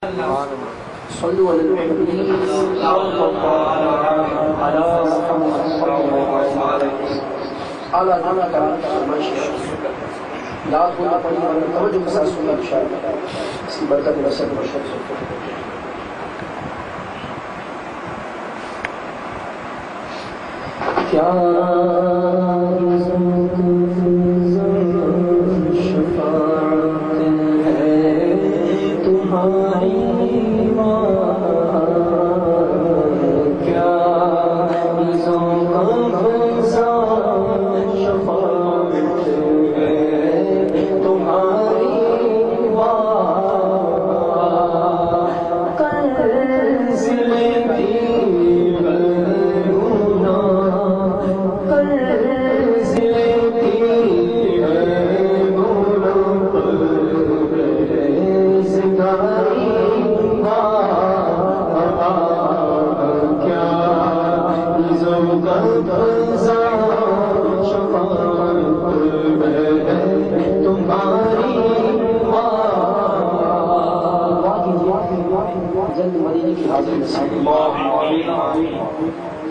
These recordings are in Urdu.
صلوا على الحبيب على محمد صلى الله عليه وسلم على یاد ہونا پڑی اور توجہ کے ساتھ سننا انشاءاللہ اس کی برکت نصیب بشر کیا شفاعت ہے تمہاری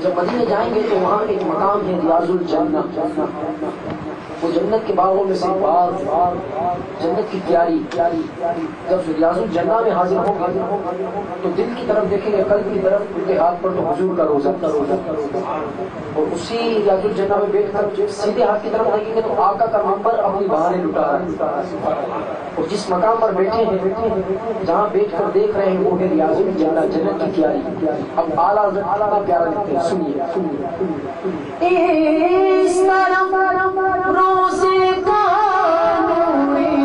جب مدینے جائیں گے تو وہاں ایک مقام ہے ریاض الجنہ، وہ جنت کے باغوں میں سے باغ، جنت کی کیاری. جب ریاض الجنہ میں حاضر ہوں گے تو دل کی طرف دیکھیں گے، قلب کی طرف، ان کے ہاتھ پر تو حضور کا روزہ، اور اسی ریاض الجنہ میں بیٹھ کر سیدھے ہاتھ کی طرف دیکھیں گے تو آقا کا منبر اپنی بہاریں لٹا رہا ہے. اور جس مقام پر بیٹھے ہیں، جہاں بیٹھ کر دیکھ رہے ہیں، وہ ہے ریاض الجنہ، جنت کی کیاری. اب اعلیٰ پیارا لکھتے ہیں، سنیے. اس طرف روزے کا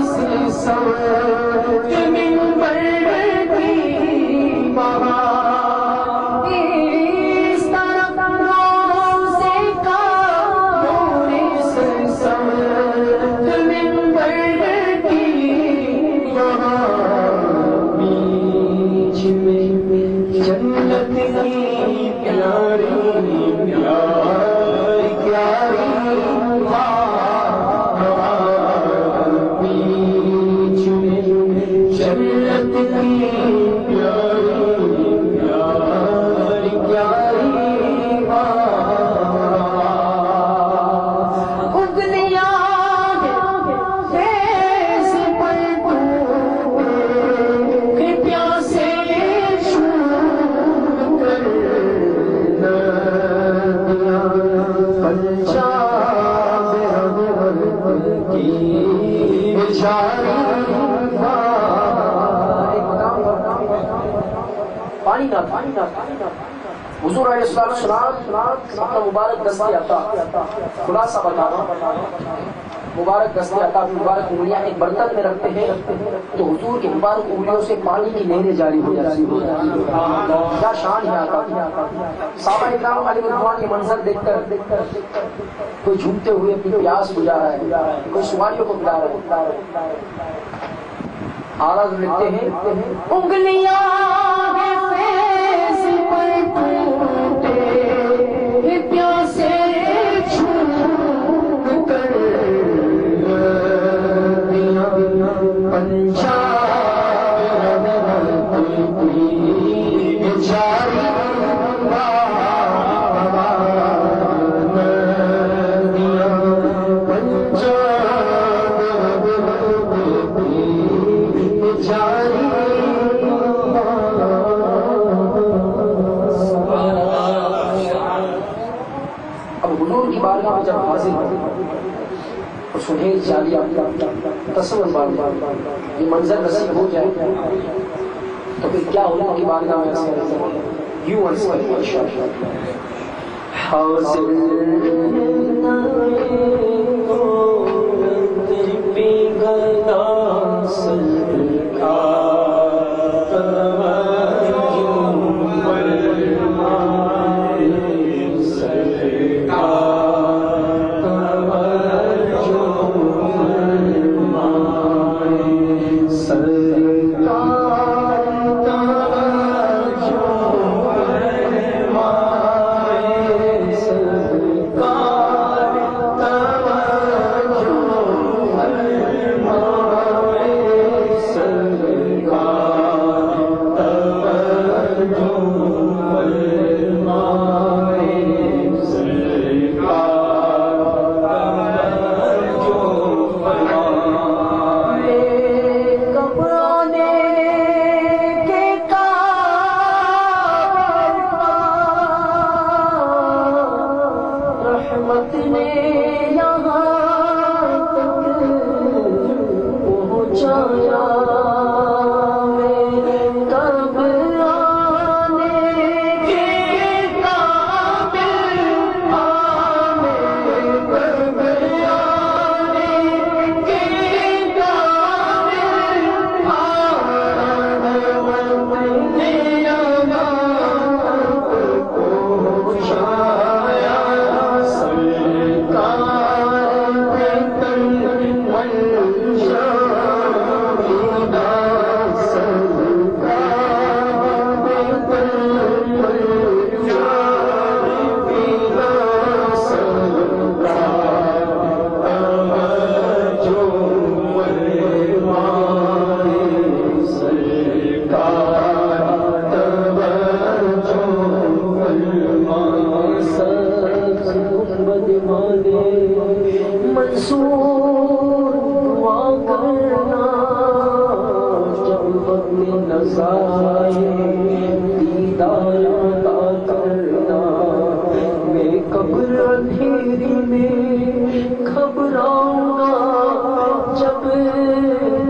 سے سوت منبر کی بہار، اس طرف روزے کا سے سوت منبر کی بہار، بیچ میں جنت کی پیاری حضور علیہ السلام اپنا مبارک دستے عطا، خلاصہ بتا رہا ہوں، مبارک دستے عطا، مبارک انگلیاں ایک برتن میں رکھتے ہیں تو حضور کی مبارک انگلیوں سے پانی کی نہریں جاری ہو جاتی ہیں. کیا شان ہے آقا. صحابہ اکرام علیہ رضوان کے منظر دیکھ کر کوئی جھومتے ہوئے اپنی پیاس بجھا رہا ہے، کوئی سواریوں کو پلا رہا ہے. آغاز لکھتے ہیں، انگلیاں پیاسے چھوٹ کر پنجاب جب حاضر اور سنہیل جالیہ تصور بار یہ منظر نصیب ہو جائے تو پھر کیا ہوگا کی بارگاہ میں ایسے یوں عرض کریں حاضر نظائے دیدار عطا کرنا، میں قبر اندھیری میں گھبراؤں گا جب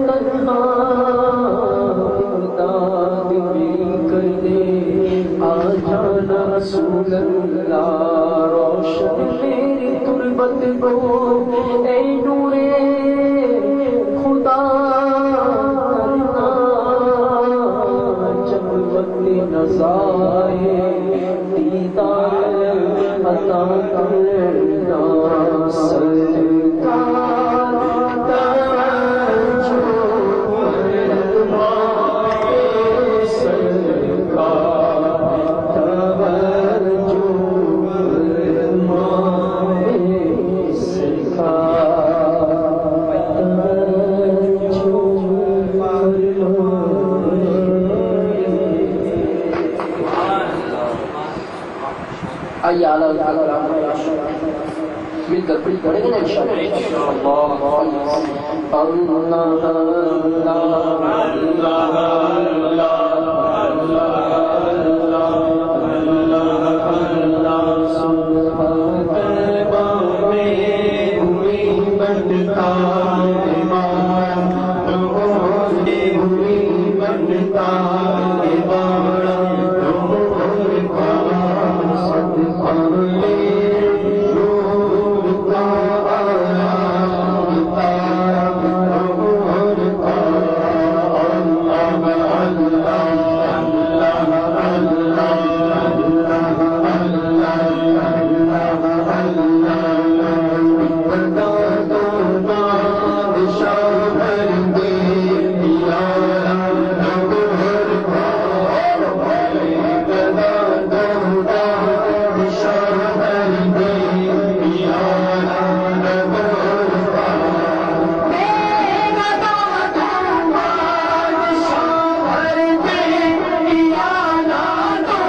تنہا، امداد میری کرنے آ جانا رسول اللہ، روشن میری تربت کو اے نور خدا کرنا، جب وقت نظائے دیدار عطا کرنا، سرکار توجہ فرمائے، سرکار توجہ فرمائے، سرکار توجہ فرمائے۔ آئیے اعلیٰ مل کر پڑھ پڑھیں گے نا انشاءاللہ۔ اللہ